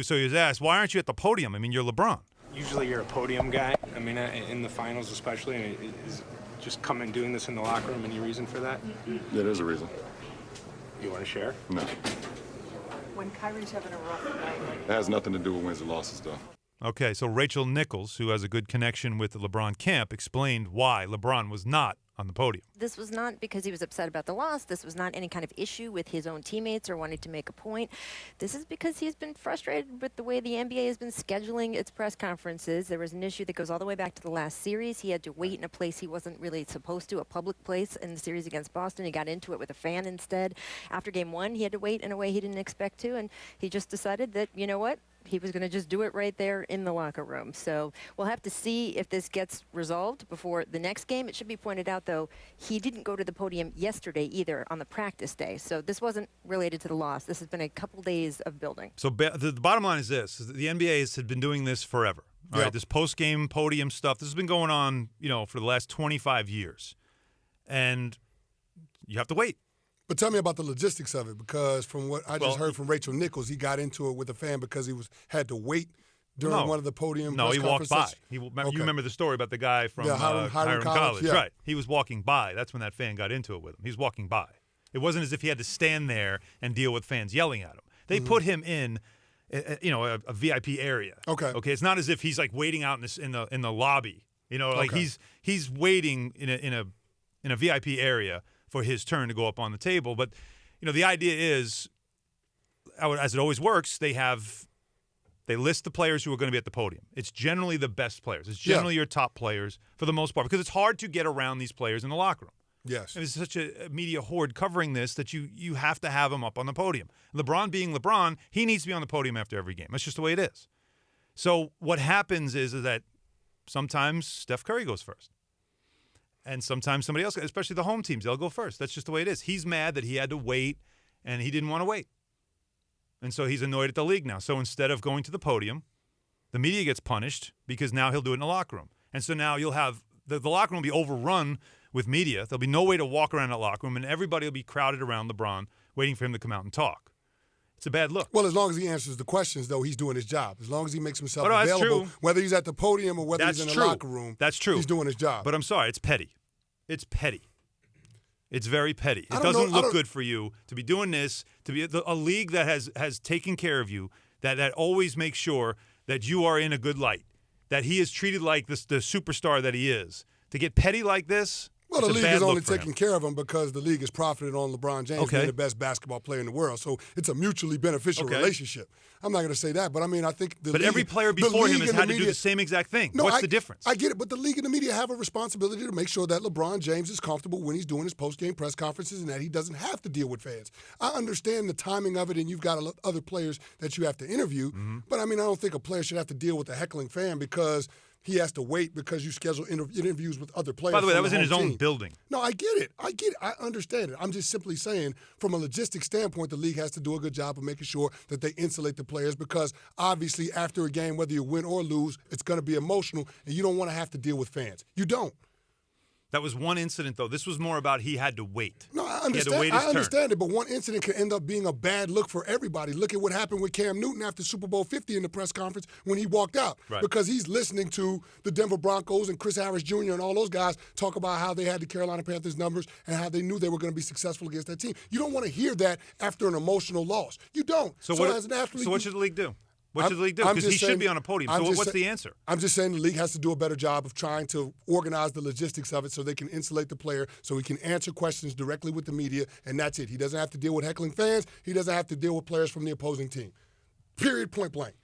So he was asked, why aren't you at the podium? I mean, you're LeBron. Usually you're a podium guy. I mean, in the finals especially, and is just coming doing this in the locker room any reason for that? Yeah, there's a reason. You want to share? No. When Kyrie's having a rough night. It has nothing to do with wins and losses, though. Okay, so Rachel Nichols, who has a good connection with the LeBron camp, explained why LeBron was not on the podium. This was not because he was upset about the loss. This was not any kind of issue with his own teammates or wanting to make a point. This is because he's been frustrated with the way the NBA has been scheduling its press conferences. There was an issue that goes all the way back to the last series. He had to wait in a place he wasn't really supposed to, a public place in the series against Boston. He got into it with a fan instead. After game one, he had to wait in a way he didn't expect to, and he just decided that, you know what? He was going to just do it right there in the locker room. So we'll have to see if this gets resolved before the next game. It should be pointed out, though, he didn't go to the podium yesterday either on the practice day. So this wasn't related to the loss. This has been a couple days of building. So the bottom line is this. Is that the NBA has been doing this forever. All right, this post-game podium stuff, this has been going on, for the last 25 years. And you have to wait. But tell me about the logistics of it, because from what I just heard from Rachel Nichols, he got into it with a fan because he had to wait during one of the podium press he walked by. You remember the story about the guy from Hahn College. Yeah. Right. He was walking by. That's when that fan got into it with him. He was walking by. It wasn't as if he had to stand there and deal with fans yelling at him. They put him in a VIP area. Okay. It's not as if he's like waiting out in the lobby. He's waiting in a VIP area for his turn to go up on the table. But, the idea is, as it always works, they list the players who are going to be at the podium. It's generally the best players. It's generally your top players for the most part, because it's hard to get around these players in the locker room. Yes. And it's such a media horde covering this that you have to have them up on the podium. LeBron being LeBron, he needs to be on the podium after every game. That's just the way it is. So what happens is that sometimes Steph Curry goes first. And sometimes somebody else, especially the home teams, they'll go first. That's just the way it is. He's mad that he had to wait, and he didn't want to wait. And so he's annoyed at the league now. So instead of going to the podium, the media gets punished because now he'll do it in the locker room. And so now you'll have the locker room will be overrun with media. There'll be no way to walk around that locker room, and everybody will be crowded around LeBron waiting for him to come out and talk. It's a bad look. Well, as long as he answers the questions, though, he's doing his job. As long as he makes himself available, true. Whether he's at the podium or whether he's in the locker room, that's true. He's doing his job. But I'm sorry, it's petty. It's petty. It's very petty. It doesn't look good for you to be doing this, to be a league that has taken care of you, that always makes sure that you are in a good light, that he is treated like the superstar that he is. To get petty like this, well, the league is only taking taking care of him because the league has profited on LeBron James being the best basketball player in the world. So it's a mutually beneficial relationship. I'm not going to say that, but I mean, I think the league, every player before him has had to do the same exact thing. No, What's the difference? I get it, but the league and the media have a responsibility to make sure that LeBron James is comfortable when he's doing his post-game press conferences and that he doesn't have to deal with fans. I understand the timing of it, and you've got other players that you have to interview, but I mean, I don't think a player should have to deal with a heckling fan because he has to wait because you schedule interviews with other players. By the way, that was in his own building. No, I get it. I understand it. I'm just simply saying, from a logistics standpoint, the league has to do a good job of making sure that they insulate the players because obviously after a game, whether you win or lose, it's going to be emotional, and you don't want to have to deal with fans. You don't. That was one incident, though. This was more about he had to wait. No, I understand. I understand it, but one incident can end up being a bad look for everybody. Look at what happened with Cam Newton after Super Bowl 50 in the press conference when he walked out. Right. Because he's listening to the Denver Broncos and Chris Harris Jr. and all those guys talk about how they had the Carolina Panthers numbers and how they knew they were going to be successful against that team. You don't want to hear that after an emotional loss. You don't. So what should the league do? What should the league do? Because he should be on a podium. So what's the answer? I'm just saying the league has to do a better job of trying to organize the logistics of it so they can insulate the player, so he can answer questions directly with the media, and that's it. He doesn't have to deal with heckling fans. He doesn't have to deal with players from the opposing team. Period, point blank.